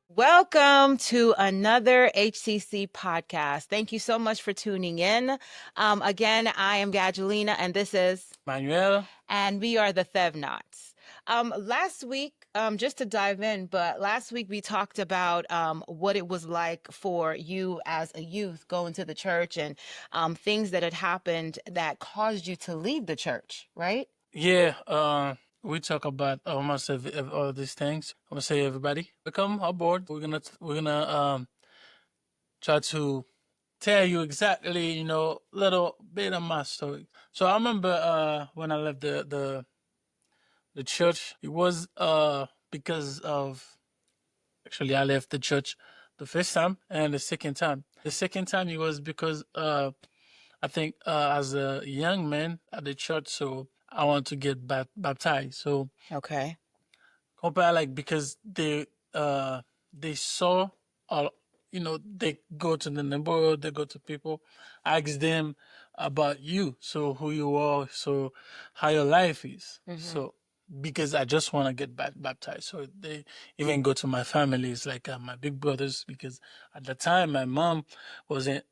Welcome to another HCC podcast. Thank you so much for tuning in. Again, I am Gadgelina, and this is Manuel. And we are the Thevnots. Last week, just to dive in, but last week we talked about what it was like for you as a youth going to the church and things that had happened that caused you to leave the church, right? Yeah, we talk about almost all these things. I'm gonna say everybody, welcome aboard. We're gonna try to tell you exactly, little bit of my story. So I remember when I left the church, it was because of actually I left the church the first time and the second time. The second time it was because I think as a young man at the church, so I want to get baptized. So Okay. compare like because they saw all they go to the neighborhood, they go to people, ask them about you, so who you are, so how your life is. So because I just want to get baptized, so they even go to my family. It's like my big brothers, because at the time my mom wasn't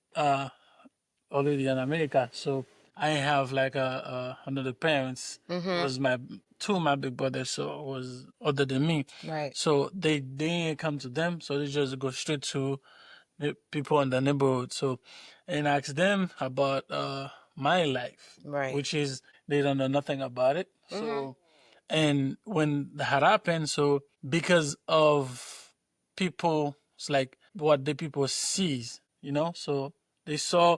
already in America. So I have like another parents was my two of my big brothers, so was older than me. Right. So they didn't come to them, so they just go straight to the people in the neighborhood. So and ask them about my life, Right. which is they don't know nothing about it. So and when that happened, so because of people, it's like what the people sees, so they saw,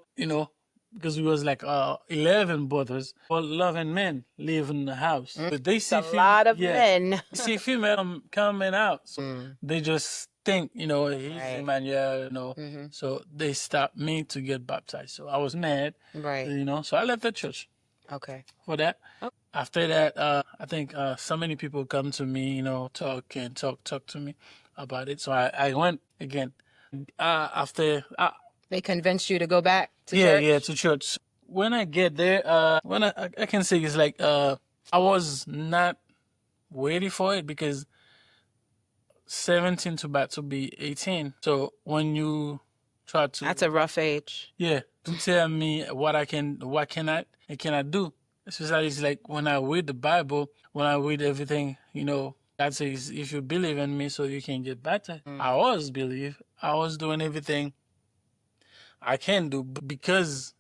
because we was like 11 brothers, all 11 men live in the house. But they see A lot of men. they see female coming out. So they just think, he's Right. Emmanuel, So they stopped me to get baptized. So I was mad, Right. So I left the church Okay. for that. After that, I think so many people come to me, talk to me about it. So I went again. After They convinced you to go back to church? yeah, to church. When I get there, when I can say it's like I was not ready for it, because 17 to about to be 18. So when you try to That's a rough age. to tell me what can I cannot do. Especially it's like when I read the Bible, when I read everything, God says if you believe in me, so you can get better. I always believe. I was doing everything I can do, but because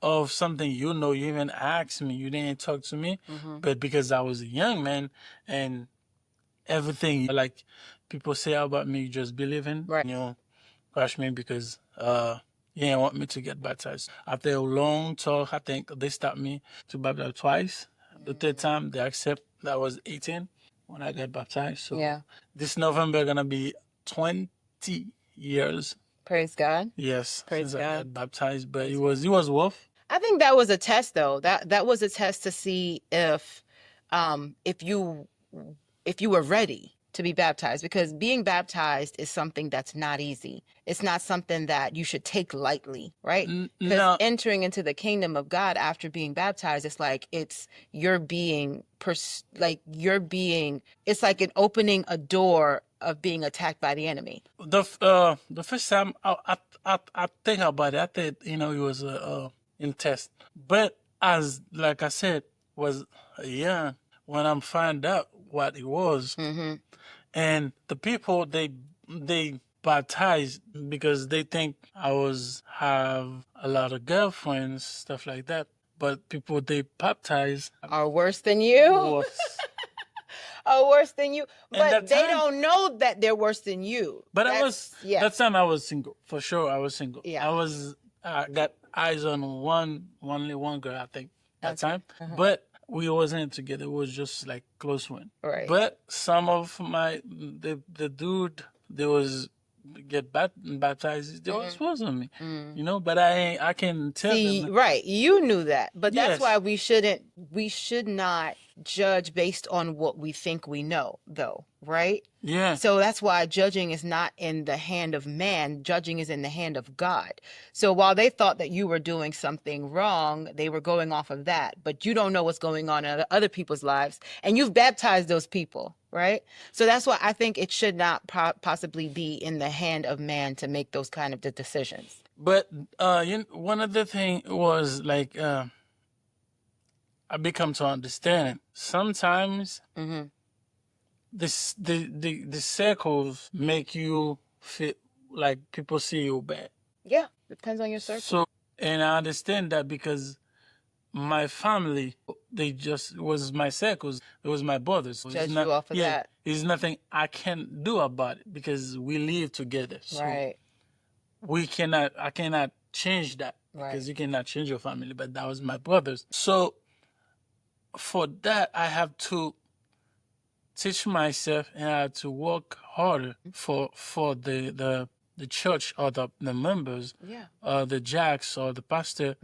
of something, you even asked me, you didn't talk to me, but because I was a young man and everything like people say about me, you just believe in, Right. crush me because you didn't want me to get baptized. After a long talk, I think they stopped me to baptize twice. The third time they accept that I was 18 when I got baptized. So this November gonna be 20 years. Praise God. Yes, Praise since God. I got baptized, but it was rough. I think that was a test, though. That was a test to see if you were ready to be baptized, because being baptized is something that's not easy. It's not something that you should take lightly, right? Because No, entering into the kingdom of God after being baptized, it's like it's like an opening a door of being attacked by the enemy. the first time I think about it, I thought it was in test, but as like I said, was young when I found out what it was. And the people they baptized because they think I have a lot of girlfriends, stuff like that. But people they baptize Are worse than you? was, Are worse than you. And But that they time- don't know that they're worse than you. but That's that time I was single, for sure. I was single. Yeah. I got eyes on only one girl, I think, that Okay. time. But we wasn't together. It was just like close one. Right. But some of the dude they was get baptized, they was on me, But I can tell See, them. right. You knew that. But that's Yes. why we should not judge based on what we think we know, though, right? Yeah. So that's why judging is not in the hand of man, judging is in the hand of God. So while they thought that you were doing something wrong, they were going off of that, but you don't know what's going on in other people's lives, and you've baptized those people, right? So that's why I think it should not possibly be in the hand of man to make those kind of decisions. But one of the thing was like I become to understand it. Sometimes Mm-hmm. the circles make you feel like people see you bad. Yeah, depends on your circle. So, and I understand that because my family, they just was my circles. It was my brothers. Judge you off of that. There's nothing I can do about it because we live together. So Right. I cannot change that because Right. you cannot change your family. But that was my brothers. So for that, I have to teach myself and I have to work harder for the church or the members, Yeah. the jacks or the pastor,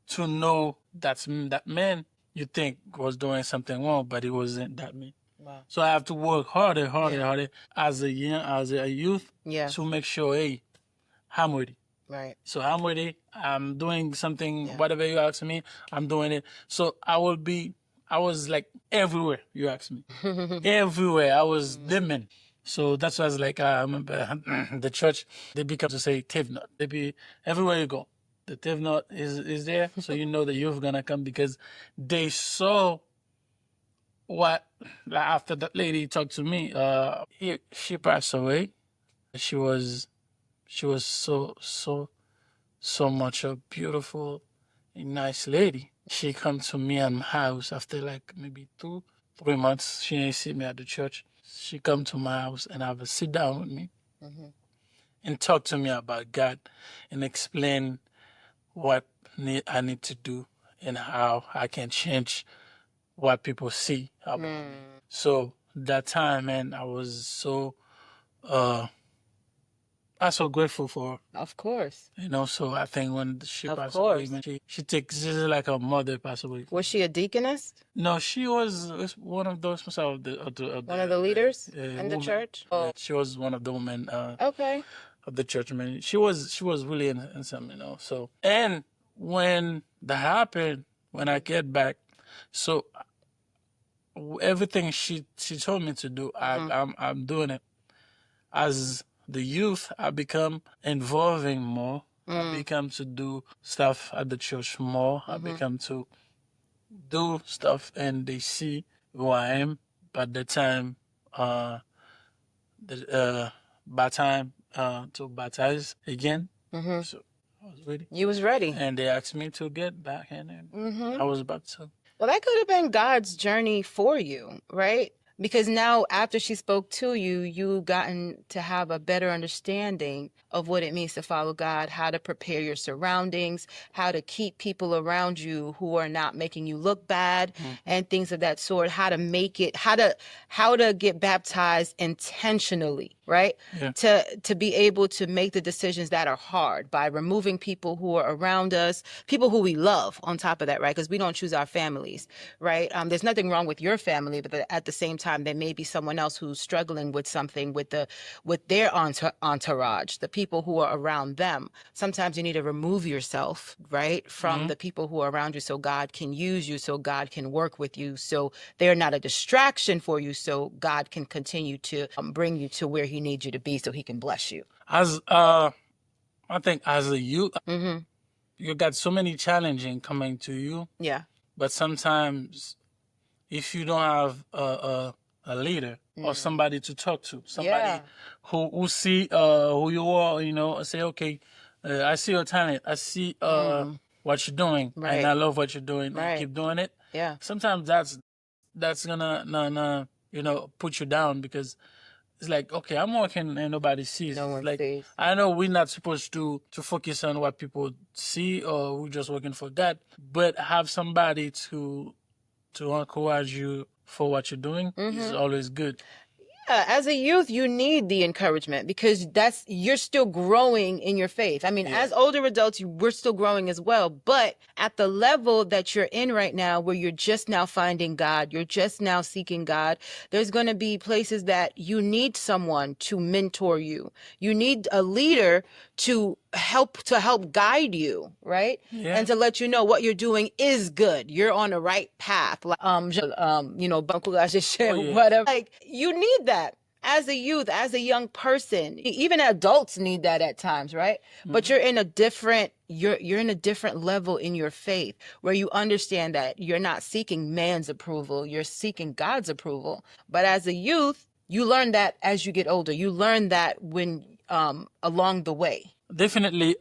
to know that man you think was doing something wrong, but it wasn't that man. Wow. So I have to work harder as a youth Yeah. to make sure, hey, I'm ready. Right. So I'm ready. I'm doing something, Yeah. whatever you ask me, I'm doing it. So I was like everywhere you ask me. Everywhere. I was the man. So that's why I was like, I remember the church, they become to say throuth. They be everywhere you go. The throuth is there. So you know that you're going to come because they saw what, like after that lady talked to me, she passed away. She was so much a beautiful, nice lady. She come to me at my house after like maybe 2-3 months. She ain't see me at the church. She come to my house and have a sit down with me and talk to me about God and explain what I need to do and how I can change what people see about me. So that time, man, I was so I'm so grateful for her. Of course. So I think when she Of passed course. away, man, she takes this is like a mother passed away. Was she a deaconess? No, she was one of those One of the leaders in the women. church? Oh. She was one of the women Okay. of the church. Man, she was really in some, So and when that happened, when I get back, so everything she told me to do, I'm doing it. As the youth, I become involving more. I become to do stuff at the church more. I become to do stuff, and they see who I am. By the time, by time to baptize again, so I was ready. You was ready. And they asked me to get back, and I was baptized. Well, that could have been God's journey for you, right? Because now after she spoke to you, you gotten to have a better understanding of what it means to follow God, how to prepare your surroundings, how to keep people around you who are not making you look bad and things of that sort, how to make it, how to get baptized intentionally, right? Yeah. To be able to make the decisions that are hard by removing people who are around us, people who we love on top of that, right? Because we don't choose our families, right? There's nothing wrong with your family, but at the same time, there may be someone else who's struggling with something with their entourage, the people who are around them. Sometimes you need to remove yourself, right, from the people who are around you so God can use you, so God can work with you, so they're not a distraction for you, so God can continue to bring you to where he needs you to be so he can bless you. As I think as a youth, you got so many challenges coming to you. Yeah. But sometimes, if you don't have a leader or somebody to talk to, somebody who see who you are, say, okay, I see your talent, I see what you're doing, Right. and I love what you're doing, Right. and keep doing it. Yeah. Sometimes that's gonna put you down because it's like, okay, I'm working and nobody sees. No one like sees. I know we're not supposed to focus on what people see, or we're just working for God, but have somebody to encourage you for what you're doing is always good. As a youth, you need the encouragement because you're still growing in your faith. I mean, Yeah. as older adults, we're still growing as well. But at the level that you're in right now, where you're just now finding God, you're just now seeking God, there's going to be places that you need someone to mentor you. You need a leader to help guide you, right? Yeah. And to let you know what you're doing is good. You're on the right path. Oh yeah. Whatever. Like you need that as a youth, as a young person. Even adults need that at times, right? But you're in a different you're in a different level in your faith where you understand that you're not seeking man's approval, you're seeking God's approval. But as a youth, you learn that as you get older. You learn that when along the way. Definitely.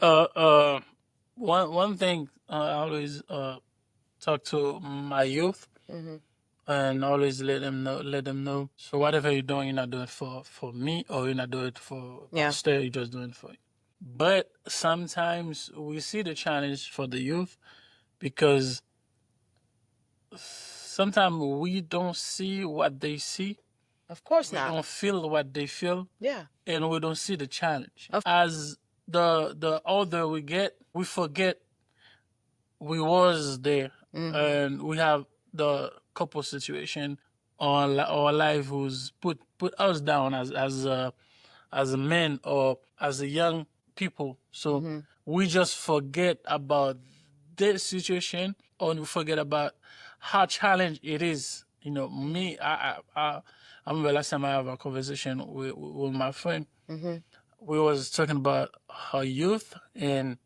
One thing I always talk to my youth Mm-hmm. and always let them know. So whatever you're doing, you're not doing it for me, or you're not doing it for Yeah. pastor. You're just doing it for you. But sometimes we see the challenge for the youth because sometimes we don't see what they see. Of course We not. don't feel what they feel, Yeah. and we don't see the challenge. Of- As the older we get, we forget we was there, and we have the couple situation on our life who's put us down as a man or as a young people. So we just forget about this situation, or we forget about how challenge it is. You know, me, I remember last time I have a conversation with my friend. We was talking about her youth and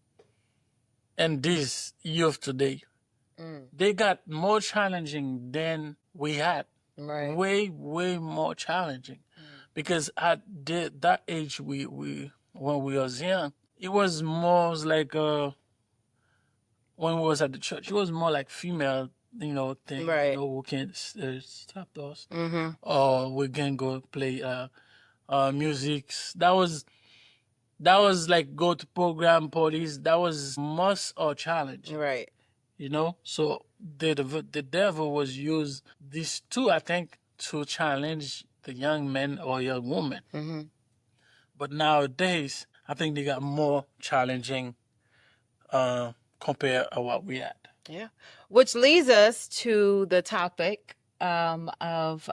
this youth today. They got more challenging than we had. Right. Way more challenging. Because at that age we when we was young, it was more like when we was at the church, it was more like female, thing. Right. Who can stop us, Mm-hmm. or we can go play music. That was like go to program parties. That was must or challenge. Right. So the devil was used these two, I think, to challenge the young men or young woman. Mm-hmm. But nowadays, I think they got more challenging compared to what we had. Yeah. Which leads us to the topic of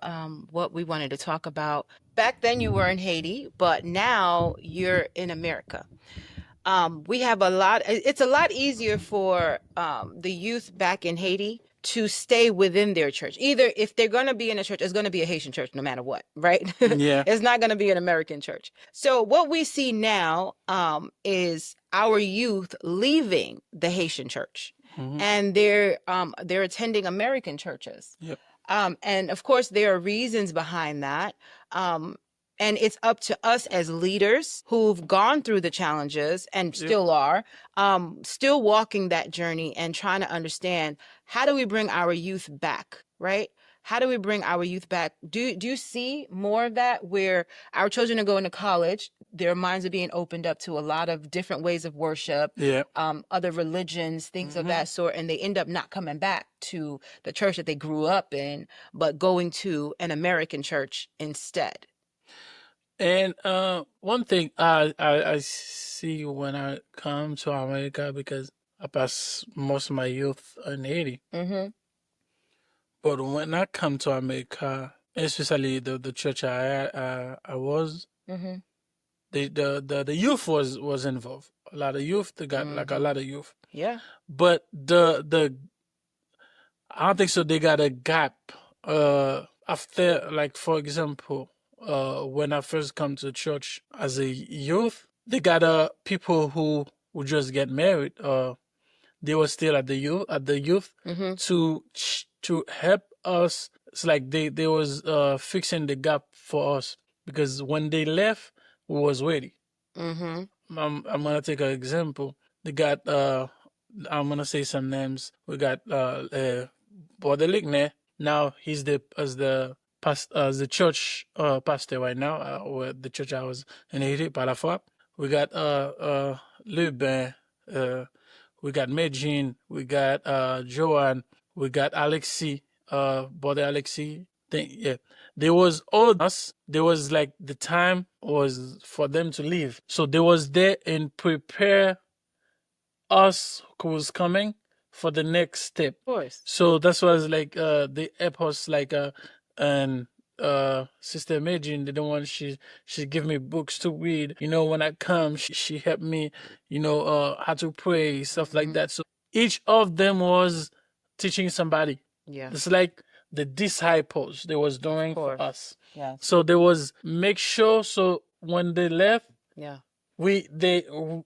what we wanted to talk about. Back then you were in Haiti, but now you're in America. We have it's a lot easier for the youth back in Haiti to stay within their church. Either if they're going to be in a church, it's going to be a Haitian church no matter what, right? Yeah. It's not going to be an American church. So what we see now is our youth leaving the Haitian church and they're attending American churches. Yep. And of course, there are reasons behind that. And it's up to us as leaders who've gone through the challenges and still are, still walking that journey and trying to understand how do we bring our youth back, right? How do we bring our youth back? Do you see more of that where our children are going to college, their minds are being opened up to a lot of different ways of worship, Yeah. other religions, things of that sort, and they end up not coming back to the church that they grew up in, but going to an American church instead. And one thing I see when I come to America, because I pass most of my youth in Haiti. Mm-hmm. But when I come to America, especially the church I was, Mm-hmm. the youth was involved. A lot of youth. They got like a lot of youth. Yeah. But the I don't think so. They got a gap. After, like, for example, when I first come to church as a youth, they got people who just get married. They were still at the youth to help us. It's like they was fixing the gap for us, because when they left, we was ready. Mm-hmm. I'm gonna take an example. They got I'm gonna say some names. We got Brother Ligne. Now he's the church pastor right now. Where the church I was in Haiti, Palafra. We got Lubin. We got Medjin. We got Joanne. We got Alexis. Brother Alexis. thing. Yeah, there was all us. There was like the time was for them to leave, so they was there and prepare us who was coming for the next step. Of course. So that's was like they help us like and Sister Imagine the one she give me books to read. When I come she helped me, how to pray, stuff like that. So each of them was teaching somebody. Yeah. It's like the disciples they was doing for course. us. Yes. So there was make sure so when they left, Yeah. the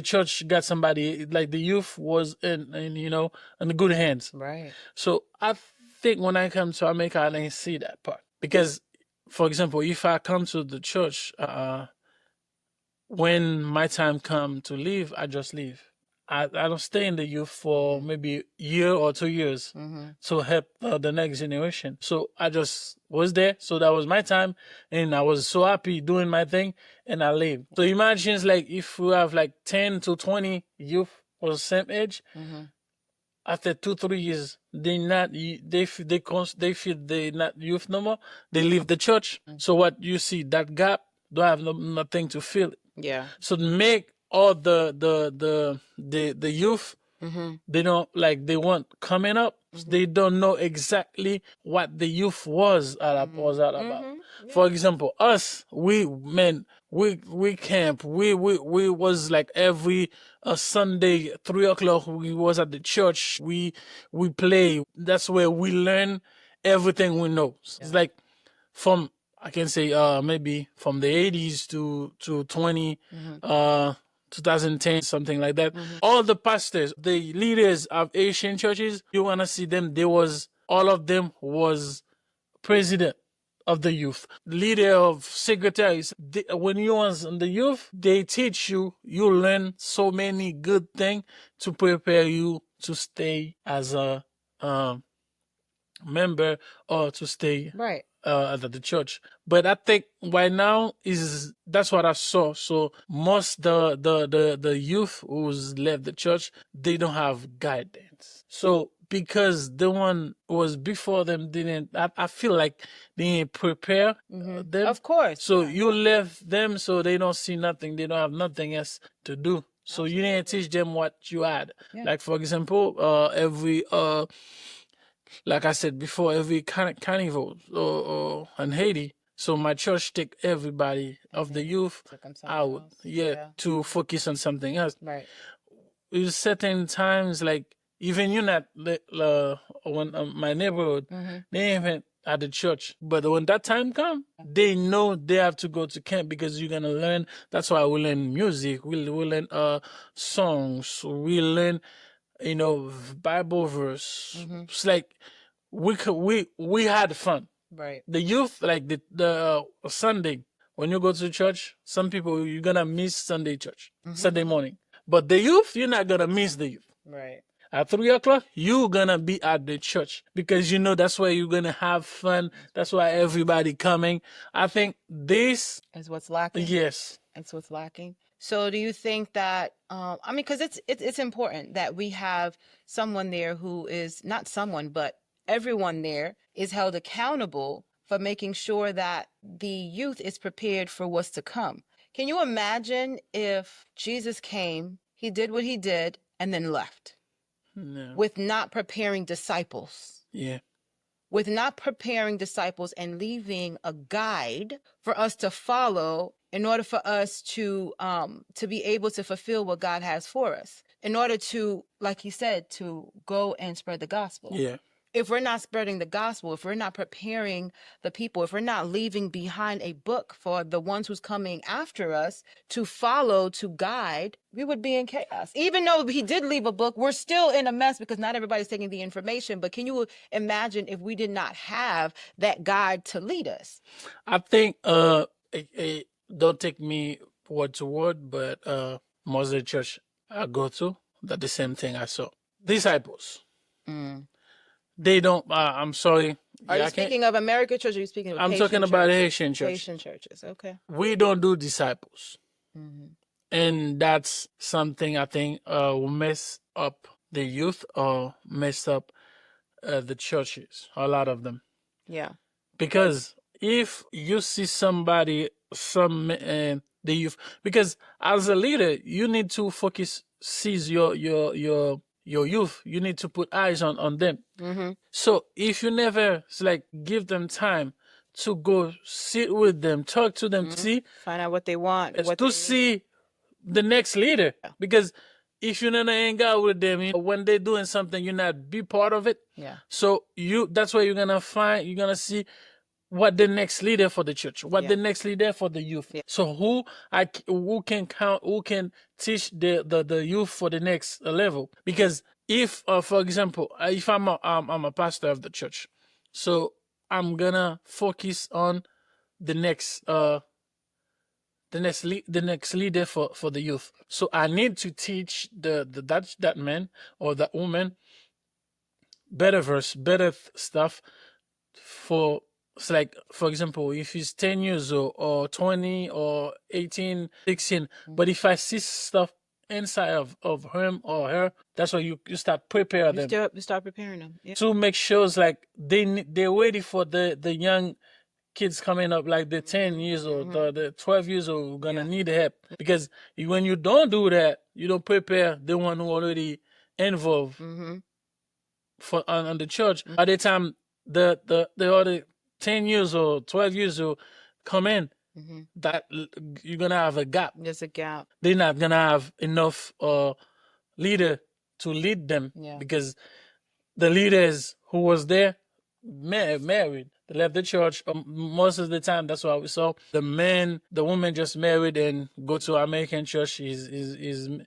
church got somebody like the youth was in good hands. Right. So I think when I come to America, I didn't see that part because, for example, if I come to the church, when my time come to leave, I just leave. I don't stay in the youth for maybe a year or 2 years to help the next generation. So I just was there. So that was my time, and I was so happy doing my thing, and I leave. So imagine it's like if we have like 10 to 20 youth or the same age, after 2 3 years, they feel they not youth no more. They leave the church. So what you see that gap, don't have nothing to fill it. Yeah. So make all the youth, they don't like they want coming up. They don't know exactly what the youth was all about. For example, us, we camp. We was like every Sunday 3 o'clock. We was at the church. We play. That's where we learn everything we know. It's like from I can say maybe from the 80s to 2010, something like that. All the pastors, the leaders of Asian churches, you wanna see them, all of them was president of the youth, leader of secretaries. When you was in the youth, they teach you, you learn so many good things to prepare you to stay as a member or to stay Right. at the church. But I think right now that's what I saw. So most the youth who's left the church, they don't have guidance. So because the one who was before them didn't, I feel like they didn't prepare them. Of course. So you left them, so they don't see nothing. They don't have nothing else to do. So you didn't teach them what you had. Yeah. Like for example, every like I said before, every carnival or in Haiti. So my church take everybody of the youth Took 'em somewhere out, else. yeah, to focus on something else. Right. There's certain times like even you not when my neighborhood they ain't even at the church, but when that time come, they know they have to go to camp because you're gonna learn. That's why we learn music, we learn songs, we learn Bible verse. It's like we had fun. Right. The youth, like the Sunday when you go to church, some people you're gonna miss Sunday church, Sunday morning. But the youth, you're not gonna miss the youth. Right. At 3 o'clock, you're gonna be at the church because that's where you're gonna have fun. That's why everybody coming. I think this is what's lacking. Yes. It's what's lacking. So do you think that I mean, because it's important that we have someone there who is not someone, but everyone there is held accountable for making sure that the youth is prepared for what's to come. Can you imagine if Jesus came, he did what he did, and then left? No. With not preparing disciples. Yeah. With not preparing disciples and leaving a guide for us to follow in order for us to be able to fulfill what God has for us. In order to, like he said, to go and spread the gospel. Yeah. If we're not spreading the gospel, if we're not preparing the people, if we're not leaving behind a book for the ones who's coming after us to follow, to guide, we would be in chaos. Even though he did leave a book, we're still in a mess because not everybody's taking the information. But can you imagine if we did not have that guide to lead us? I think, don't take me word to word, but most of the church I go to, that the same thing I saw. Disciples. They don't. I'm sorry. Are you speaking of American church? Or are you speaking of I'm Haitian talking about churches? Haitian church. Haitian churches. Okay. We don't do disciples, and that's something I think will mess up the youth or mess up the churches. A lot of them. Yeah. Because if you see somebody, the youth, because as a leader, you need to focus, seize your youth. You need to put eyes on them. So if you never like give them time to go sit with them, talk to them, to see, Find out what they want, what to they need. see the next leader. Because if you never hang out with them, when they're doing something, you not be part of it. Yeah. So that's where you're gonna see what the next leader for the church, what the next leader for the youth. So who can count, who can teach the youth for the next level? Because if, for example, if I'm a pastor of the church, so I'm gonna focus on the next the next leader for the youth. So I need to teach that man or that woman better stuff for. It's like, for example, if he's 10 years old or 20 or 18, 16, but if I see stuff inside of him or her, that's why you start prepare them. You start preparing them. Yeah. To make sure like they're ready for the young kids coming up, like the 10 years old, the 12 years old, gonna need help. Because when you don't do that, you don't prepare the one who already involved for on the church. By the time the other 10 years old, 12 years old come in, that you're gonna have a gap. There's a gap. They're not gonna have enough leader to lead them. Because the leaders who was there married. They left the church. Most of the time, that's what we saw. The woman just married and go to American church. Is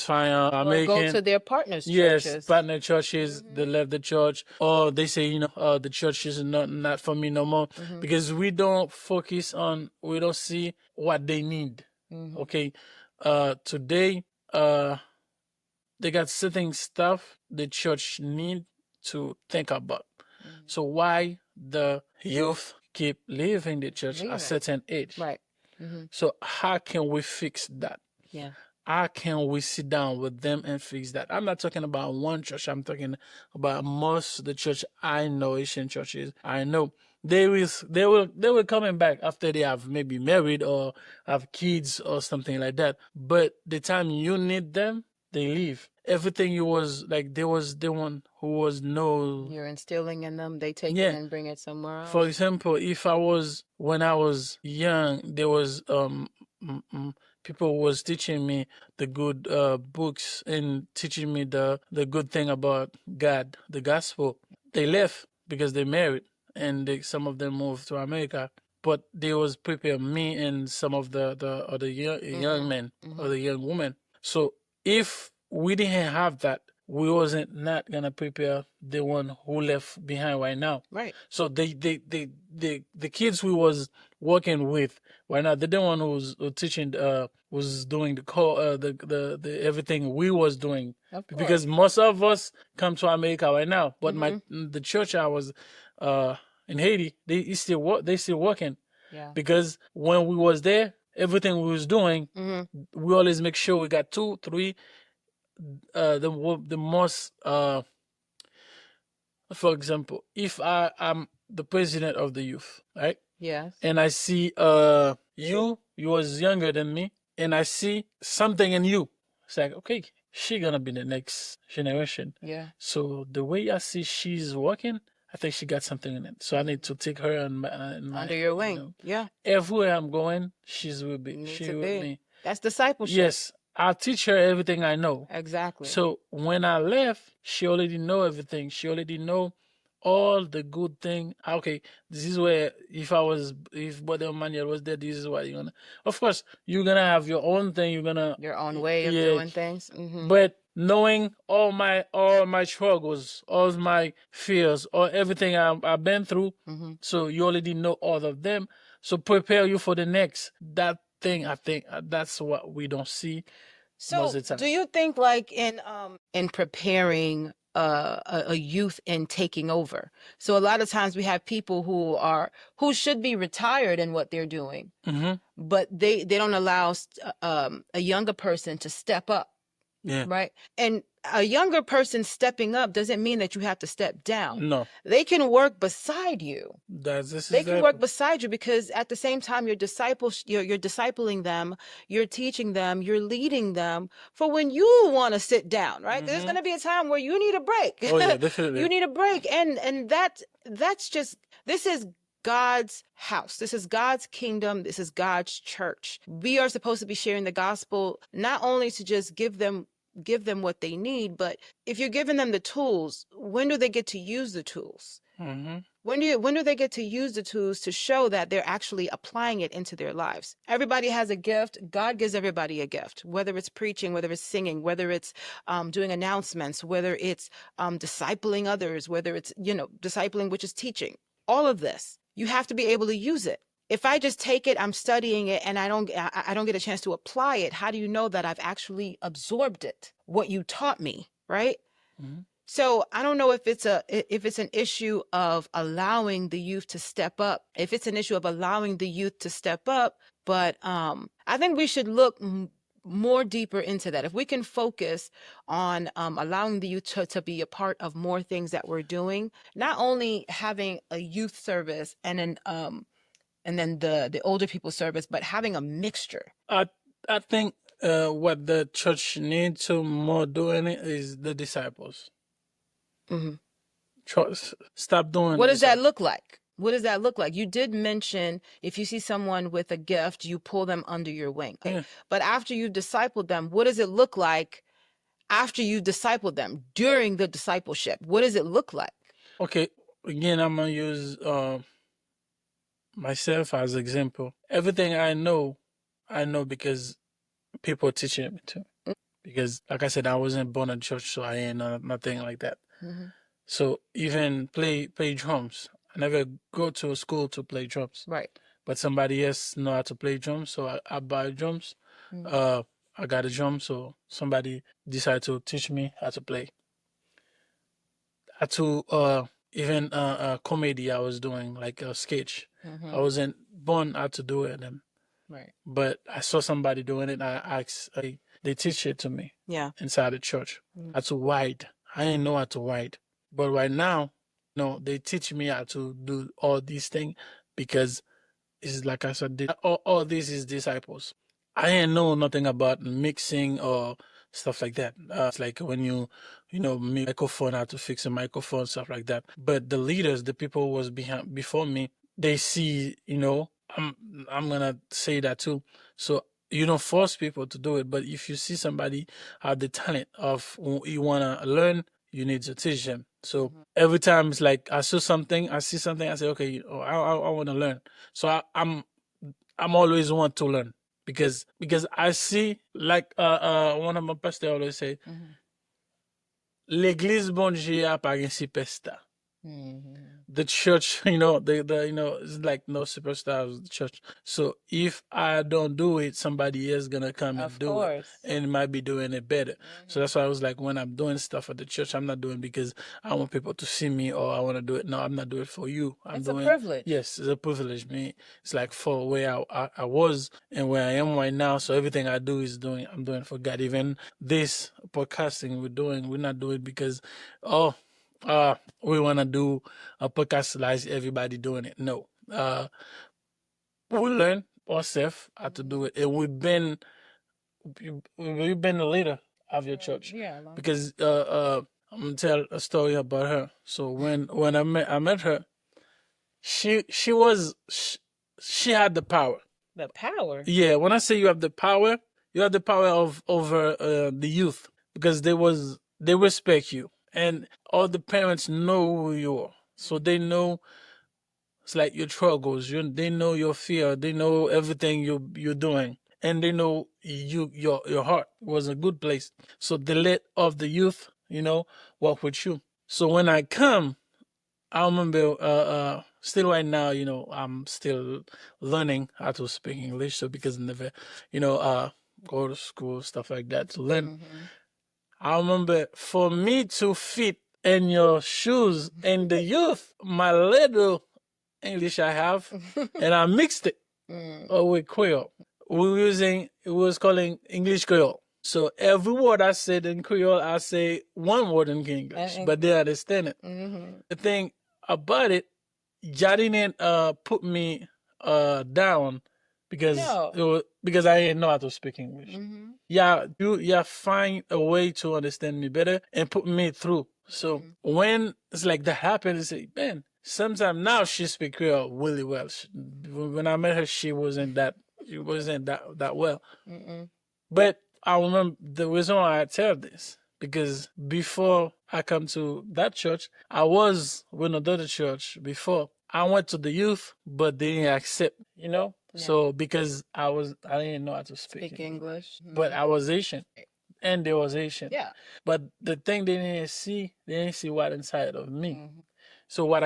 fine. American. Or go to their partners' churches. churches. Partner churches. They left the church, or they say, the church is not for me no more, because we don't focus on. We don't see what they need. Okay, today, they got certain stuff the church need to think about. So why the youth keep leaving the church at a certain age? Right. So how can we fix that? Yeah. How can we sit down with them and fix that? I'm not talking about one church. I'm talking about most of the church I know, Asian churches. I know they will coming back after they have maybe married or have kids or something like that. But the time you need them, they leave. Everything you was like, there was the one who was You're instilling in them, they take it and bring it somewhere else. For example, when I was young, there was people was teaching me the good books and teaching me the good thing about God, the gospel. They left because they married, and some of them moved to America. But they was preparing me and some of the other young men or the young women. So if we didn't have that, we wasn't not gonna prepare the one who left behind right now. Right. So the kids we was working with right now, they're the one who's teaching, was doing the call, the everything we was doing. Because most of us come to America right now, but the church I was in Haiti, they still working. Yeah. Because when we was there, everything we was doing, we always make sure we got 2, 3. The most for example, if I'm the president of the youth, right? Yes. And I see you was younger than me, and I see something in you. It's like, okay, she gonna be the next generation. Yeah. So the way I see she's working, I think she got something in it. So I need to take her under your wing. Yeah. Everywhere I'm going, she with me. That's discipleship. Yes. I'll teach her everything I know. Exactly. So when I left, she already know everything. She already know all the good thing. Okay, this is where if Brother Manuel was there, this is what you're gonna. Of course, you're gonna have your own thing. You're gonna your own way of doing things. But knowing all my struggles, all my fears, or everything I've been through, so you already know all of them. So prepare you for the next. That thing, I think that's what we don't see. So do you think, like, in preparing a youth and taking over, so a lot of times we have people who should be retired in what they're doing, but they don't allow a younger person to step up Yeah. Right. And a younger person stepping up doesn't mean that you have to step down. No. They can work beside you. This They is can that. work beside you because at the same time you're discipling them, you're teaching them, you're leading them for when you want to sit down, right? 'Cause there's going to be a time where you need a break. Oh yeah, You definitely. need a break. And that's just this is God's house. This is God's kingdom. This is God's church. We are supposed to be sharing the gospel not only to just give them what they need, but if you're giving them the tools, when do they get to use the tools? When do they get to use the tools to show that they're actually applying it into their lives? Everybody has a gift. God gives everybody a gift, whether it's preaching, whether it's singing, whether it's doing announcements, whether it's discipling others, whether it's, discipling, which is teaching. All of this, you have to be able to use it. If I just take it, I'm studying it, and I don't get a chance to apply it, how do you know that I've actually absorbed it, what you taught me, right? So I don't know if it's an issue of allowing the youth to step up, if it's an issue of allowing the youth to step up, but I think we should look more deeper into that. If we can focus on allowing the youth to be a part of more things that we're doing, not only having a youth service and then the older people service, but having a mixture. I think what the church needs to more doing it is the disciples. Stop doing. What does that look like? What does that look like? You did mention if you see someone with a gift, you pull them under your wing. Yeah. But after you've discipled them, what does it look like after you've discipled them during the discipleship? What does it look like? Okay, again, I'm gonna use myself as example. Everything I know because people are teaching me to. Because, like I said, I wasn't born in church, so I ain't nothing like that. So even play drums. I never go to a school to play drums. Right. But somebody else know how to play drums, so I buy drums. I got a drum, so somebody decided to teach me how to play. I had to even comedy I was doing, like a sketch. I wasn't born how to do it, Right. but I saw somebody doing it, and I asked, they teach it to me. Yeah. Inside the church. I had to write. I didn't know how to write. But right now, they teach me how to do all these things because it's like I said, all this is disciples. I didn't know nothing about mixing or stuff like that. It's like when you mix microphone, how to fix a microphone, stuff like that. But the leaders, the people who was before me, they see, I'm gonna say that too. So you don't force people to do it, but if you see somebody have the talent of you wanna learn, you need to teach them. So every time it's like I see something, I say, okay, I want to learn. So I'm always want to learn because I see, like one of my pastors always say, l'église bon Dieu a pas un superstar. The church, it's like no superstars of the church. So if I don't do it, somebody else gonna come and do it, and might be doing it better. So that's why I was like, when I'm doing stuff at the church, I'm not doing because I want people to see me or I want to do it. No, I'm not doing it for you. It's a privilege. Yes, it's a privilege. Me, it's like for where I was and where I am right now. So everything I do I'm doing for God. Even this podcasting we're not doing it because we want to do a podcast like everybody doing it. No. We learn ourselves how to do it. And we've been the leader of your church. Yeah. Because I'm going to tell a story about her. So when I met her, she had the power. The power? Yeah, when I say you have the power over the youth because they respect you. And all the parents know who you are. So they know it's like your struggles. They know your fear. They know everything you're doing. And they know your heart was a good place. So they let off the youth, walk with you. So when I come, I remember still right now, I'm still learning how to speak English. So because I never, go to school, stuff like that to learn. I remember for me to fit in your shoes and the youth, my little English I have, and I mixed it with Creole. It was calling English Creole. So every word I said in Creole, I say one word in English, but they understand it. The thing about it, y'all didn't put me down because because I didn't know how to speak English. Yeah, you find a way to understand me better and put me through. So when it's like that happened, I say, man, sometimes now she speak Creole really well. When I met her, she wasn't that well. But I remember the reason why I tell this because before I come to that church, I was with another church before. I went to the youth, but they didn't accept, So because I didn't know how to speak English. but I was Asian, and they was Asian. Yeah. But the thing they didn't see what inside of me. So what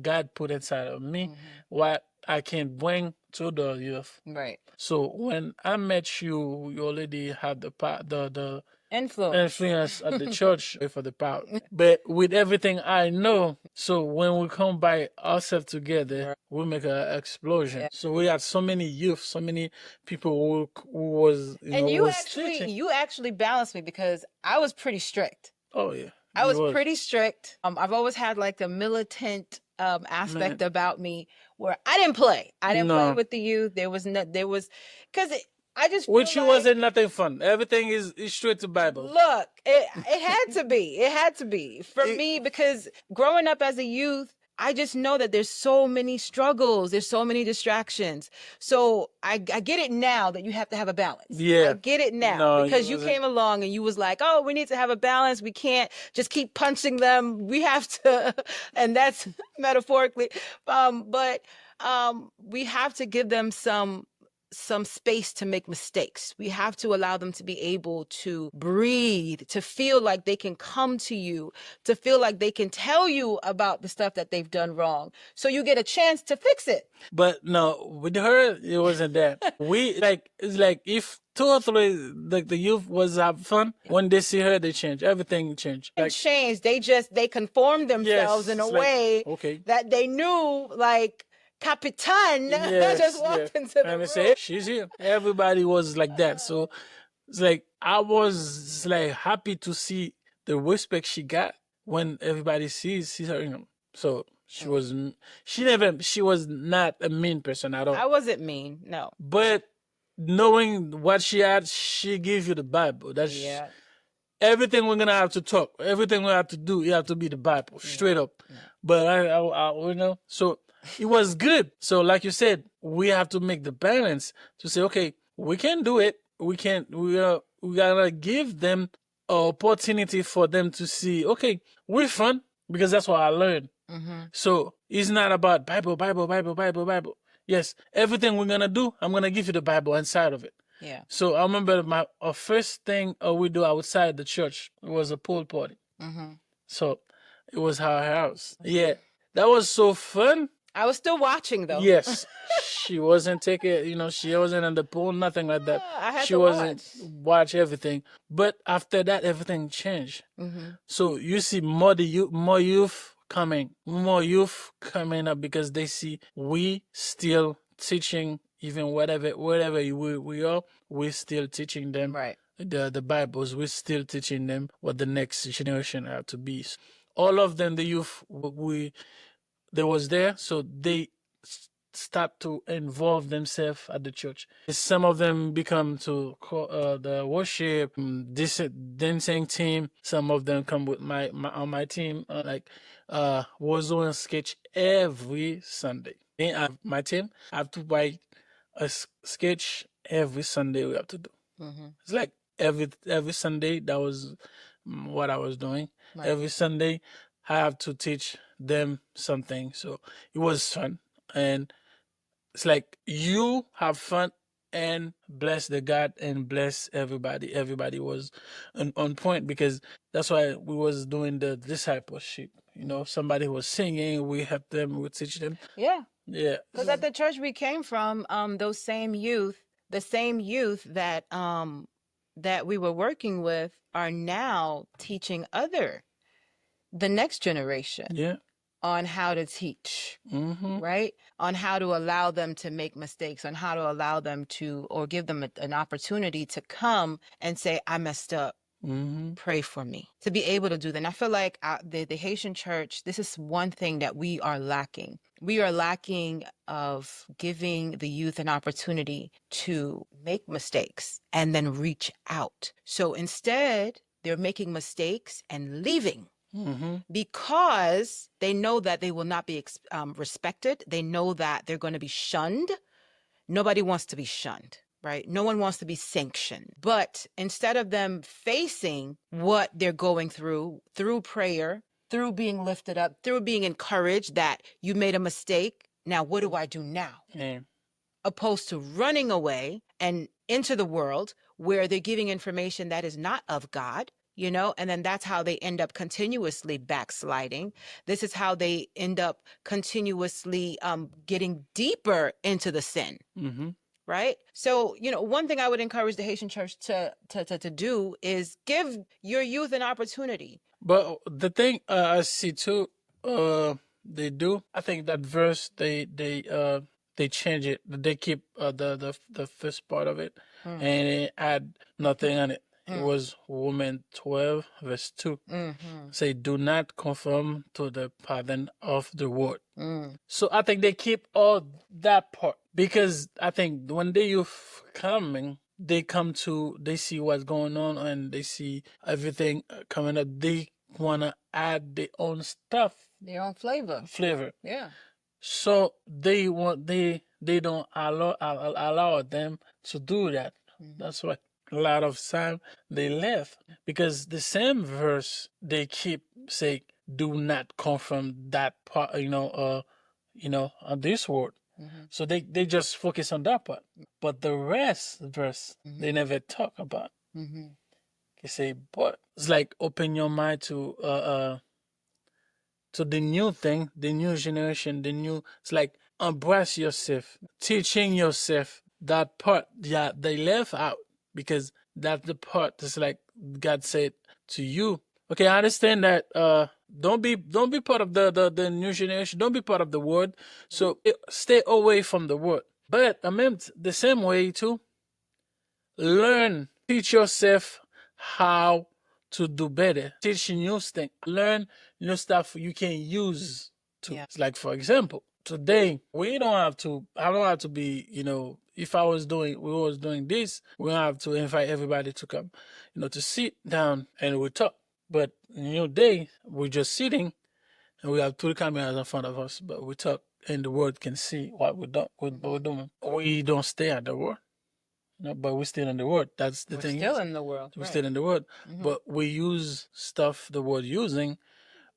God put inside of me, what I can bring to the youth. Right. So when I met you, you already had the influence at the church for the power. But with everything I know, so when we come by ourselves together, we make an explosion. Yeah. So we had so many youth, so many people who was And you was teaching. you actually balanced me because I was pretty strict. Oh yeah, I you was pretty strict. I've always had like the militant aspect about me where I didn't play. I didn't play No. with the youth. There was because I just With feel you like, wasn't nothing fun. Everything is straight to Bible. look, it had to be. It had to be for me because growing up as a youth, I just know that there's so many struggles. There's so many distractions. So I get it now that you have to have a balance. Yeah. I get it now No, because you you wasn't. came along and you was like, oh, we need to have a balance. We can't just keep punching them. We have to, and that's metaphorically, but we have to give them some space to make mistakes. We have to allow them to be able to breathe, to feel like they can come to you, to feel like they can tell you about the stuff that they've done wrong. So you get a chance to fix it. But no, with her, it wasn't that. It's like if 2 or 3, like the youth was have fun, when they see her, they change. Everything change. Like, change. They conform themselves in a way that they knew, like, Capitan just walked into the and they room. say, she's here. Everybody was like that. So it's like I was like happy to see the respect she got when everybody sees her. So she was not a mean person at all. I wasn't mean, no. But knowing what she had, she gave you the Bible. Everything we're gonna have to talk, everything we have to do, you have to be the Bible, straight up. But so it was good. So like you said, we have to make the balance to say, okay, we can do it. We gotta give them an opportunity for them to see, okay, we're fun because that's what I learned. So it's not about Bible, Bible, Bible, Bible, Bible. Yes, everything we're gonna do, I'm gonna give you the Bible inside of it. Yeah. So I remember our first thing we do outside the church was a pool party. So it was our house. Yeah, that was so fun. I was still watching though. Yes, she wasn't taking. She wasn't in the pool, nothing like that. I had she to wasn't watch everything. But after that, everything changed. So you see more youth coming up because they see we still teaching. Even wherever we are, we're still teaching them the Bibles. We're still teaching them what the next generation have to be. All of them, the youth, they was there, so they start to involve themselves at the church. Some of them become to the worship, this dancing team. Some of them come with on my team, was doing sketch every Sunday. My team, I have to write a sketch every Sunday we have to do. It's like every Sunday, that was what I was doing. Every Sunday, I have to teach them something. So it was fun. And it's like you have fun and bless the God and bless everybody. Everybody was on point because that's why we was doing the discipleship. Somebody was singing, we helped them, we teach them. Yeah. Yeah. Because at the church we came from, those same youth, the same youth that we were working with are now teaching the next generation. Yeah. on how to teach, right? On how to allow them to make mistakes, on how to allow them to, or give them an opportunity to come and say, I messed up. Pray for me, to be able to do that. And I feel like the Haitian church, this is one thing that we are lacking. We are lacking of giving the youth an opportunity to make mistakes and then reach out. So instead, they're making mistakes and leaving. Because they know that they will not be respected. They know that they're going to be shunned. Nobody wants to be shunned, right? No one wants to be sanctioned. But instead of them facing what they're going through prayer, through being lifted up, through being encouraged that you made a mistake, now what do I do now? Yeah. Opposed to running away and into the world where they're giving information that is not of God, you know, and then that's how they end up continuously backsliding. This is how they end up continuously getting deeper into the sin. Right? So, you know, one thing I would encourage the Haitian church to do is give your youth an opportunity. But the thing I see too, they do. I think that verse they change it. They keep the first part of it and they add nothing on it. It was Woman 12 verse 2. Say, do not conform to the pattern of the world. So I think they keep all that part because I think when the youth coming, they see what's going on and they see everything coming up. They want to add their own stuff, Their own flavor. Yeah. So they don't allow them to do that. That's why a lot of time they left because the same verse they keep say, do not come from that part, on this word. So they just focus on that part. But the rest verse they never talk about. They say, but it's like open your mind to the new thing, the new generation, it's like embrace yourself, teaching yourself that part that they left out because that's the part that's like God said to you. Okay, I understand that don't be part of the new generation, don't be part of the world. So stay away from the world. But I meant the same way too. Learn, teach yourself how to do better. Teach new things. Learn new stuff you can use to. Yeah. It's like, for example, today I don't have to be, if we was doing this, we don't have to invite everybody to come, to sit down and we talk. But new day, we're just sitting and we have two cameras in front of us, but we talk and the world can see what we're doing. We don't stay at the world. No, but we're still in the world. That's the thing. We're still in the world. We're still in the world. But we use stuff the world using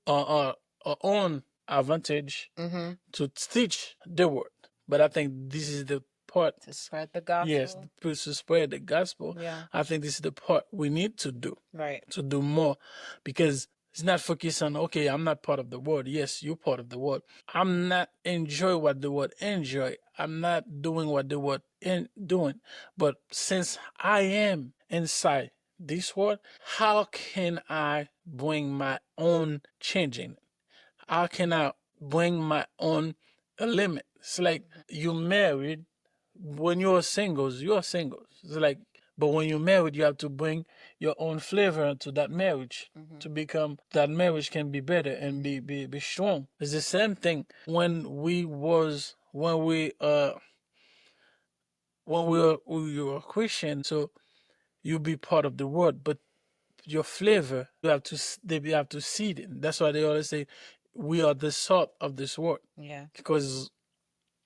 our own advantage to teach the word. But I think this is the part to spread the gospel. Yes, to spread the gospel. Yeah. I think this is the part we need to do. Right. To do more because it's not focused on, okay, I'm not part of the world. Yes, you're part of the world. I'm not enjoy what the world enjoy. I'm not doing what the world doing. But since I am inside this world, how can I bring my own changing? How can I bring my own limit? It's like you married. When you're singles, It's like, but when you're married, you have to bring your own flavor to that marriage to become that marriage can be better and be strong. It's the same thing when we were Christian. So you be part of the world, but your flavor they have to see it. That's why they always say we are the salt of this world. Yeah, because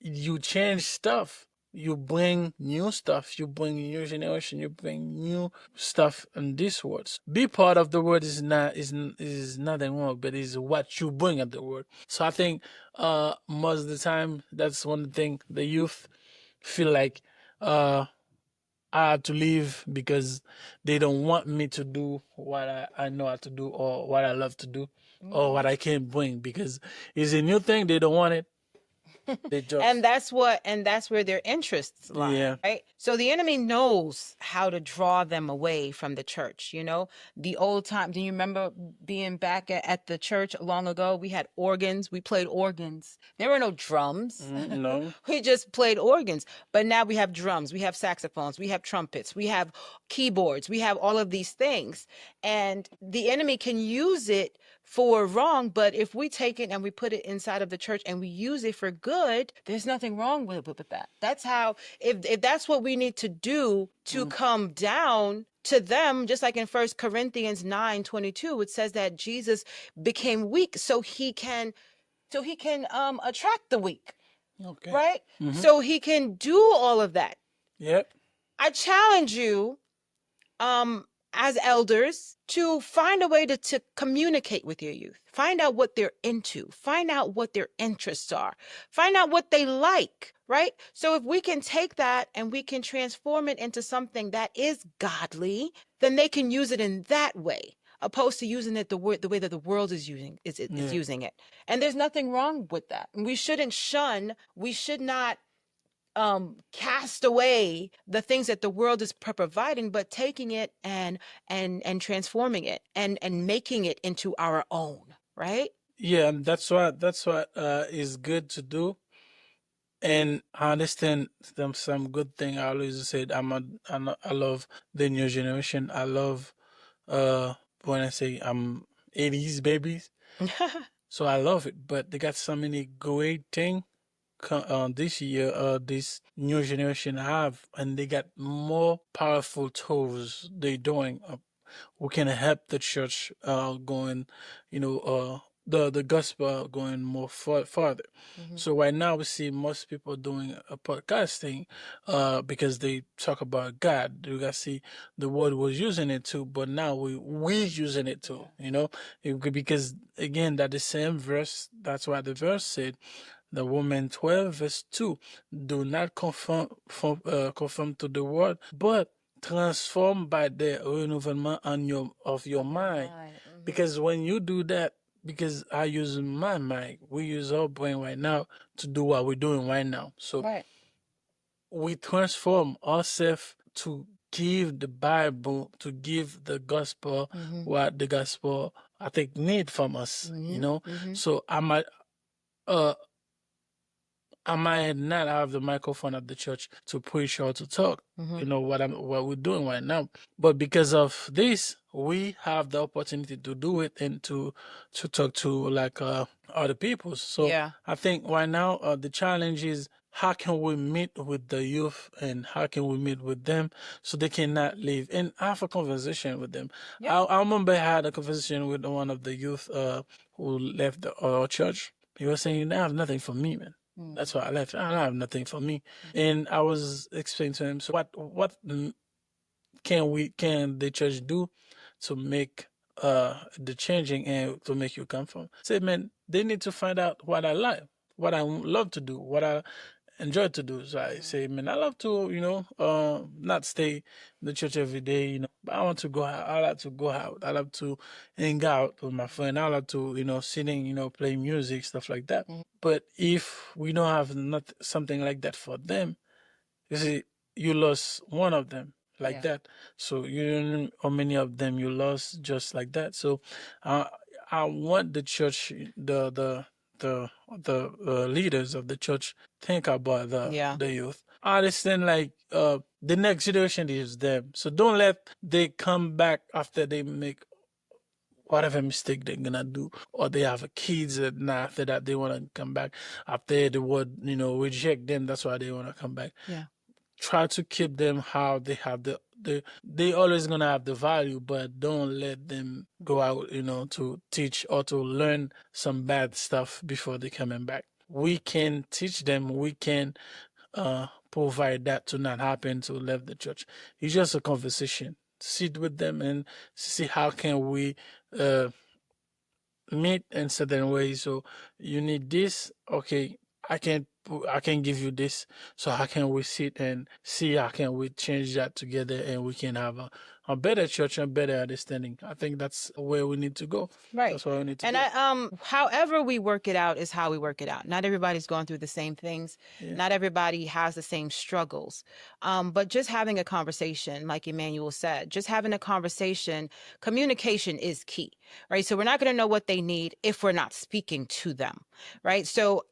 you change stuff. You bring new stuff. You bring new generation. You bring new stuff in this world. Be part of the world is nothing wrong, but is what you bring at the world. So I think most of the time that's one thing the youth feel like I have to leave because they don't want me to do what I know how to do or what I love to do or what I can bring because it's a new thing. They don't want it. And that's where their interests lie. Yeah. Right. So the enemy knows how to draw them away from the church. The old time. Do you remember being back at the church long ago, we had organs. We played organs. There were no drums. No. We just played organs. But now we have drums, we have saxophones, we have trumpets, we have keyboards, we have all of these things. And the enemy can use it for wrong, but if we take it and we put it inside of the church and we use it for good, there's nothing wrong with that. That's how, if that's what we need to do to come down to them, just like in 1 Corinthians 9:22, it says that Jesus became weak so he can attract the weak, Okay. right? So he can do all of that. Yep. I challenge you, as elders, to find a way to communicate with your youth. Find out what they're into. Find out what their interests are. Find out what they like, right? So if we can take that and we can transform it into something that is godly, then they can use it in that way, opposed to using it the way that the world is using using it. And there's nothing wrong with that. We shouldn't shun. We should not cast away the things that the world is providing, but taking it and transforming it and making it into our own, right? Yeah, and that's what is good to do. And I understand some good thing. I always said I love the new generation. I love when I say I'm 80s babies, so I love it. But they got so many great thing this year. This new generation have, and they got more powerful tools they doing. Who can help the church going, the gospel going more farther. So right now we see most people doing a podcasting because they talk about God. You guys see the world was using it too, but now we using it too. Because again that the same verse. That's why the verse said. The Woman 12 verse 2, do not conform to the world, but transform by the renouvelment of your mind. Because when you do that, because I use my mind, we use our brain right now to do what we're doing right now. So Right. we transform ourselves to give the Bible, to give the gospel what the gospel I think need from us. So I might not have the microphone at the church to preach or to talk, what we're doing right now. But because of this, we have the opportunity to do it and to talk to like other people. So Yeah. I think right now the challenge is how can we meet with the youth and how can we meet with them so they cannot leave and have a conversation with them. I remember I had a conversation with one of the youth who left our church. He was saying, "I have nothing for me, man." That's why I left. I don't have nothing for me. And I was explaining to him, so what can the church do to make the changing and to make you come from? Say, man, they need to find out what I like, what I love to do, what I enjoy to do. So I say, man, I love to, not stay in the church every day, but I want to go out. I like to go out. I love to hang out with my friend. I like to, sitting, play music, stuff like that. But if we don't have not something like that for them, you see, you lost one of them like that. So you don't know how many of them you lost just like that. So I want the church, the leaders of the church think about the youth. I understand like the next generation is them. So don't let they come back after they make whatever mistake they're gonna do, or they have kids and now after that they wanna come back. After the word, reject them, that's why they wanna come back. Yeah. Try to keep them how they have they always gonna have the value, but don't let them go out, to teach or to learn some bad stuff before they coming back. We can teach them, we can provide that to not happen to leave the church. It's just a conversation. Sit with them and see how can we meet in certain ways. So you need this, okay, I can give you this. So how can we sit and see how can we change that together and we can have a better church and better understanding. I think that's where we need to go. Right. That's where we need to And go. however we work it out is how we work it out. Not everybody's going through the same things. Yeah. Not everybody has the same struggles. But just having a conversation, like Emmanuel said, just having a conversation, communication is key, right? So we're not going to know what they need if we're not speaking to them, right? So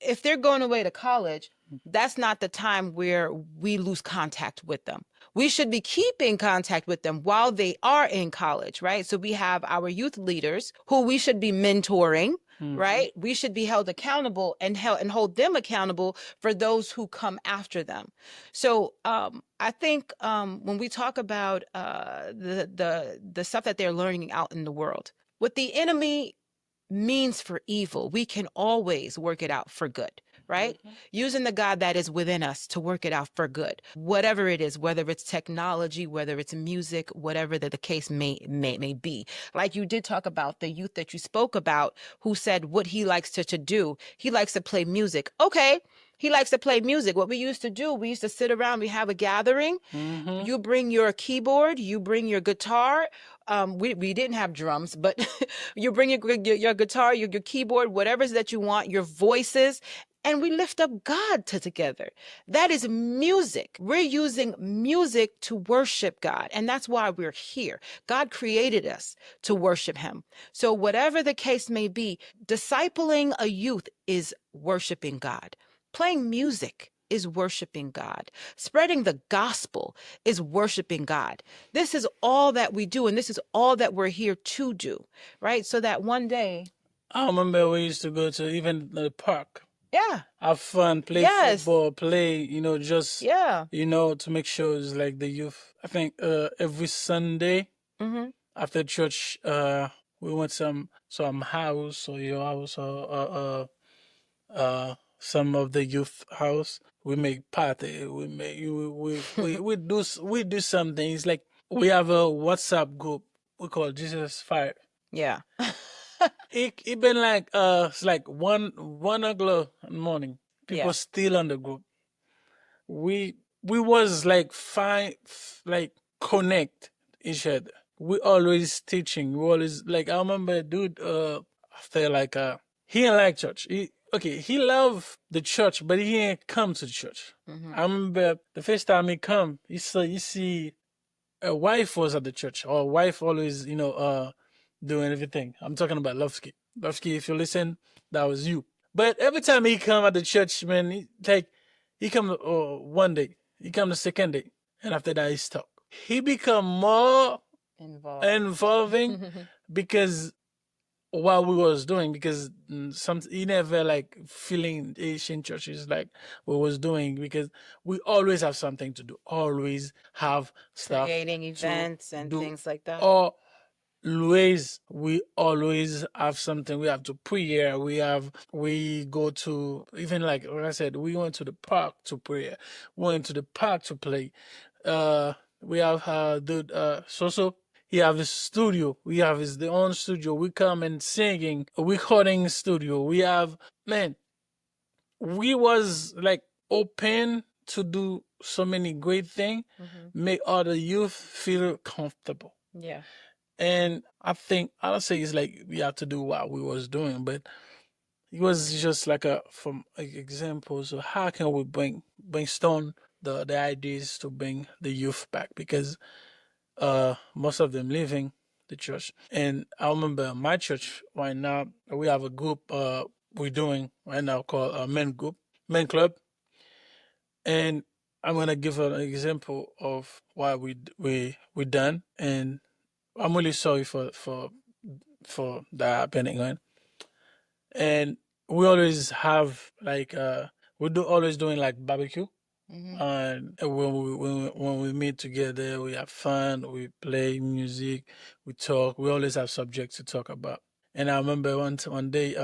if they're going away to college, that's not the time where we lose contact with them. We should be keeping contact with them while they are in college, right? So we have our youth leaders who we should be mentoring, right? We should be held accountable and hold them accountable for those who come after them. So I think when we talk about the stuff that they're learning out in the world, what the enemy means for evil, we can always work it out for good, right? Using the God that is within us to work it out for good, whatever it is, whether it's technology, whether it's music, whatever the case may be. Like you did talk about the youth that you spoke about, who said what he likes to do. He likes to play music. Okay. He likes to play music. What we used to do, we used to sit around, we have a gathering. You bring your keyboard, you bring your guitar. We didn't have drums, but you bring your guitar, your keyboard, whatever it is that you want, your voices, and we lift up God together. That is music. We're using music to worship God, and that's why we're here. God created us to worship him. So whatever the case may be, discipling a youth is worshiping God. Playing music is worshiping God. Spreading the gospel is worshiping God. This is all that we do, and this is all that we're here to do, right? So that one day, I remember we used to go to even the park, yeah, have fun, play yes, football, play, just, yeah, to make sure it's like the youth. I think every Sunday after church, we went some house or your house or some of the youth house. We make party. We do some things like we have a WhatsApp group we call Jesus Fire. yeah, It been like it's like one o'clock in the morning. People yeah, still on the group. We was like fine, like connect each other. We always teaching. We always like I remember a dude after like he didn't like church. He loved the church, but he ain't come to the church. I remember the first time he come, you see a wife was at the church, or a wife always, doing everything. I'm talking about Lovsky. Lovsky, if you listen, that was you. But every time he come at the church, man, he come one day, he come the second day, and after that he stop. He become more involving because what we was doing because some he never like feeling Asian churches like we was doing because we always have something to do, always have stuff creating to events and do. things like that. Always we always have something. We have to prayer. We go to even like I said, we went to the park to pray. We went to the park to play. We have dude so he have his studio. We have his the own studio. We come and singing, recording studio. We have man. We was like open to do so many great things, make other youth feel comfortable. Yeah. And I think I don't say it's like we have to do what we was doing, but it was just like a from like example. So how can we brainstorm the ideas to bring the youth back because most of them leaving the church. And I remember my church right now we have a group we're doing right now called men club, and I'm gonna give an example of why we done, and I'm really sorry for that happening, right? And we always have like we do always doing like barbecue. And when we meet together, we have fun, we play music, we talk. We always have subjects to talk about. And I remember one day,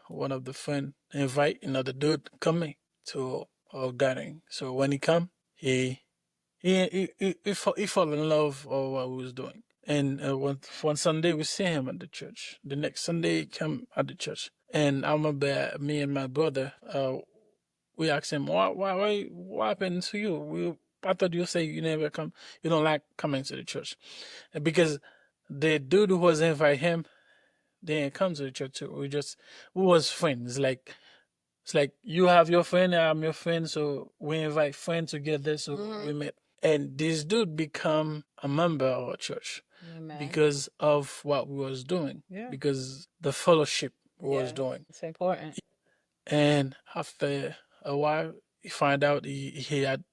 one of the friend invite another dude coming to our gathering. So when he come, he fall in love with what we was doing. And one Sunday we see him at the church. The next Sunday he come at the church. And I remember me and my brother, we asked him, what happened to you? I thought you say you never come, you don't like coming to the church. Because the dude who was invite him, they didn't come to the church too. We was friends. It's like you have your friend, I'm your friend, so we invite friends together, so we met. And this dude become a member of our church. Amen. Because of what we was doing. Yeah. Because the fellowship we was doing. It's important. And after a while, he find out he had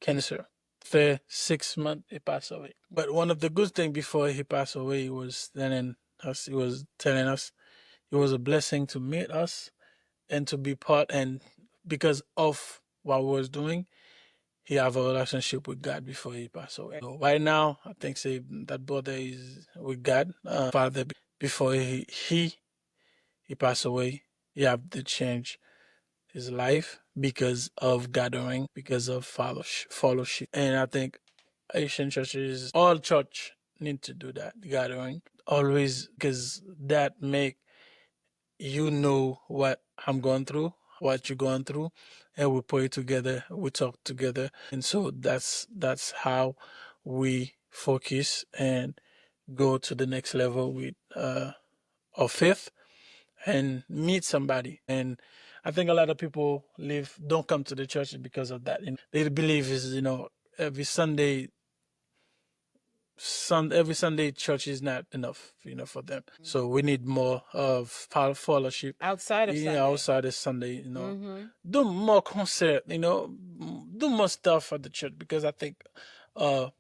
cancer. After 6 months, he passed away. But one of the good things before he passed away, he was telling us it was a blessing to meet us and to be part, and because of what we was doing, he have a relationship with God before he passed away. So right now, I think say that brother is with God, Father. Before he passed away, he have to change his life because of gathering, because of fellowship. And I think Asian churches, all church need to do that, gathering. Always, because that make you know what I'm going through, what you're going through, and we pray together, we talk together. And so that's how we focus and go to the next level with our faith and meet somebody. And I think a lot of people don't come to the church because of that. They believe is, every Sunday every Sunday church is not enough, for them. So we need more of fellowship outside of Sunday. Outside of Sunday, do more concert, do more stuff at the church, because I think a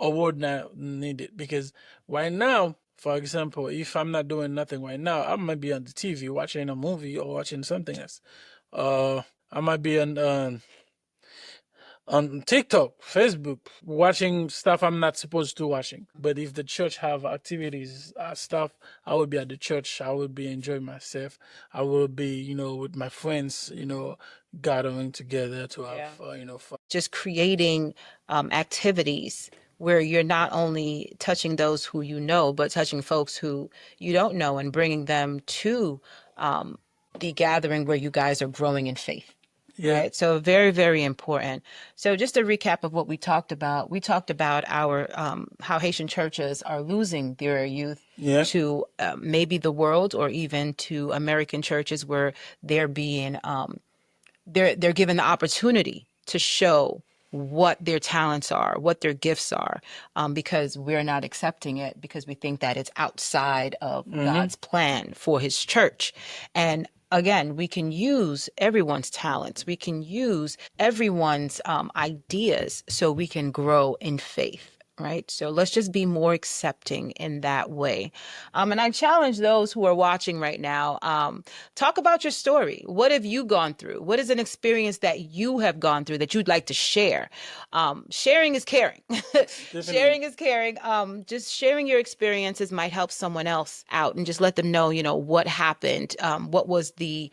word now needed. Because right now, for example, if I'm not doing nothing right now, I might be on the TV watching a movie or watching something else. I might be on TikTok, Facebook, watching stuff I'm not supposed to watching. But if the church have activities, stuff, I will be at the church. I will be enjoying myself. I will be, with my friends, gathering together to have, fun. Just creating activities where you're not only touching those who you know, but touching folks who you don't know and bringing them to the gathering where you guys are growing in faith. Yeah. Right. So very, very important. So just a recap of what we talked about. We talked about our how Haitian churches are losing their youth to maybe the world, or even to American churches where they're being they're given the opportunity to show what their talents are, what their gifts are, because we're not accepting it, because we think that it's outside of God's plan for his church. And again, we can use everyone's talents. We can use everyone's ideas so we can grow in faith. Right. So let's just be more accepting in that way. And I challenge those who are watching right now, talk about your story. What have you gone through? What is an experience that you have gone through that you'd like to share? Sharing is caring. Sharing is caring. Just sharing your experiences might help someone else out, and just let them know, what happened, what was the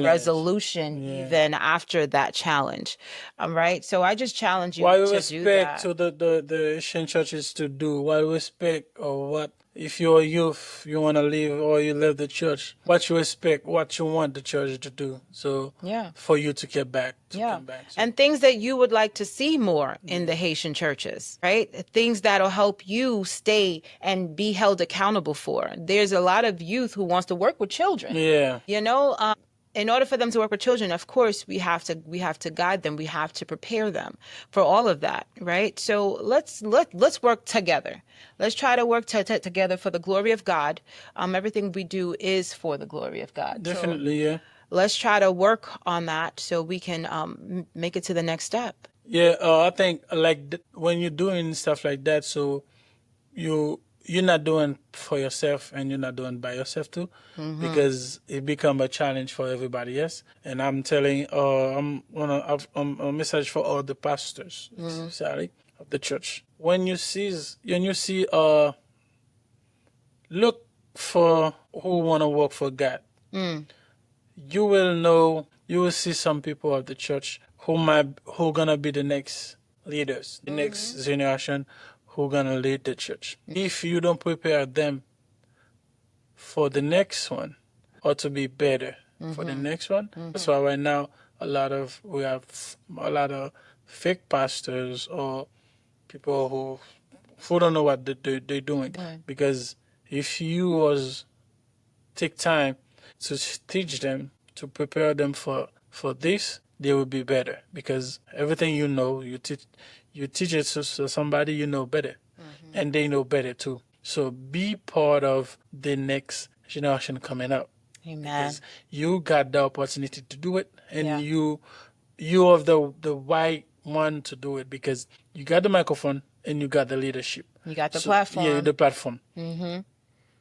resolution even after that challenge. Right. So I just challenge you to do that. To the Asian churches to do, what respect, or what, if you're a youth, you want to leave or you leave the church, what you expect, what you want the church to do. So for you to get back, come back. So. And things that you would like to see more in the Haitian churches, right? Things that'll help you stay and be held accountable for. There's a lot of youth who wants to work with children. Yeah. In order for them to work with children, of course, we have to guide them. We have to prepare them for all of that, right? So let's work together. Let's try to work together for the glory of God. Everything we do is for the glory of God. Definitely, so let's try to work on that so we can make it to the next step. Yeah, I think when you're doing stuff like that, so you're not doing for yourself, and you're not doing by yourself too, because it become a challenge for everybody else. And I'm telling, I'm gonna have a message for all the pastors, sorry, of the church. When you see, look for who wanna work for God. You will see some people of the church who gonna be the next leaders, the next generation who gonna lead the church. If you don't prepare them for the next one, or to be better for the next one, that's why right now we have a lot of fake pastors or people who don't know what they're doing. Right. Because if you was take time to teach them, to prepare them for this, they will be better. Because everything you teach it to somebody you know better, and they know better too. So be part of the next generation coming up, Amen. because you got the opportunity to do it, and Yeah. you are the right one to do it, because you got the microphone and you got the leadership. You got the So, yeah, platform. the platform.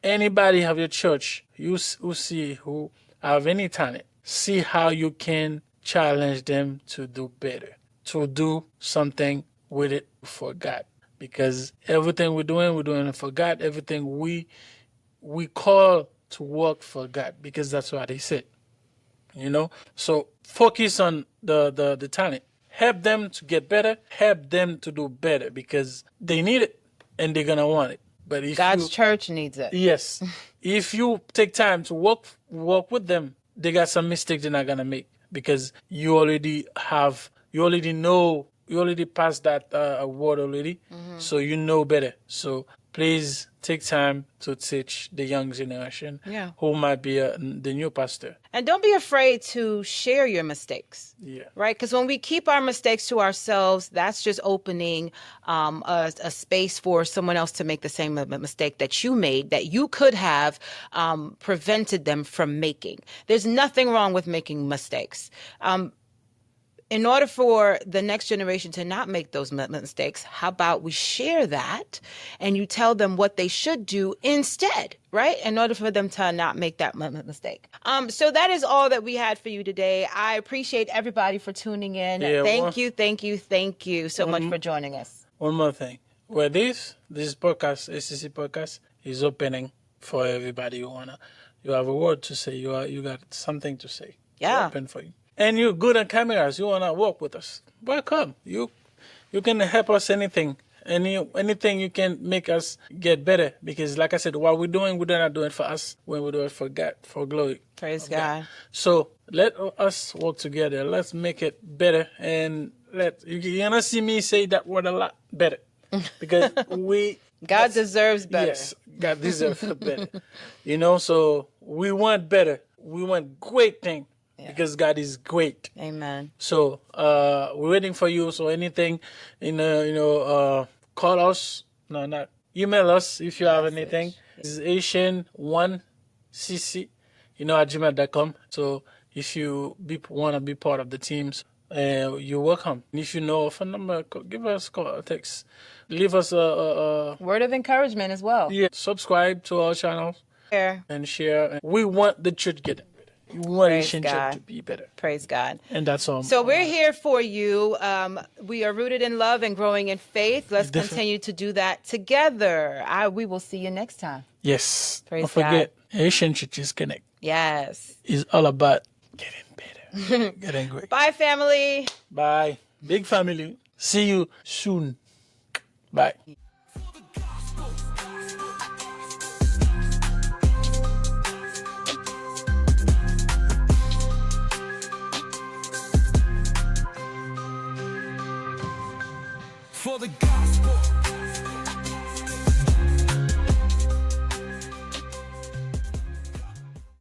Anybody have your church, who see who have any talent, see how you can challenge them to do better, to do something with it for God. Because everything we're doing it for God. Everything we call to work for God, because that's what He said. So focus on the talent. Help them to get better. Help them to do better, because they need it and they're gonna want it. But if God's you church needs it. Yes. If you take time to work with them, they got some mistakes they're not gonna make, because you already know, you already passed that award already, so you know better. So please take time to teach the young generation, Yeah. who might be the new pastor. And don't be afraid to share your mistakes. Yeah. Right? Because when we keep our mistakes to ourselves, that's just opening a space for someone else to make the same mistake that you made, that you could have prevented them from making. There's nothing wrong with making mistakes. In order for the next generation to not make those mistakes, how about we share that and you tell them what they should do instead, right? In order for them to not make that mistake. So that is all that we had for you today. I appreciate everybody for tuning in. Yeah, Thank you so much for joining us. One more thing. Well, this podcast, ACC podcast, is opening for everybody you have a word to say. You got something to say. Yeah. It's open for you. And you're good on cameras. You wanna work with us? Welcome. You can help us anything. Anything you can make us get better. Because like I said, what we're not doing it for us. When we do it for God, for glory. Praise God. So let us work together. Let's make it better. And you're gonna see me say that word a lot better. Because God deserves better. Yes, God deserves better. So we want better. We want great thing. Yeah. Because God is great. Amen. So we're waiting for you. So anything, call us. No, not email us if you have anything. It's Haitian1cc, at gmail.com. So if you want to be part of the teams, you're welcome. And if you know a phone number, give us a call, a text. Leave us a word of encouragement as well. Yeah. Subscribe to our channel. Share. We want the church getting. You want Haitian church to be better. Praise God. And that's all. So we're here for you. We are rooted in love and growing in faith. Let's continue to do that together. We will see you next time. Yes. Praise Don't forget, Haitian Churches Connect. Yes. It's all about getting better. Getting great. Bye, family. Bye. Big family. See you soon. Bye. For the gospel.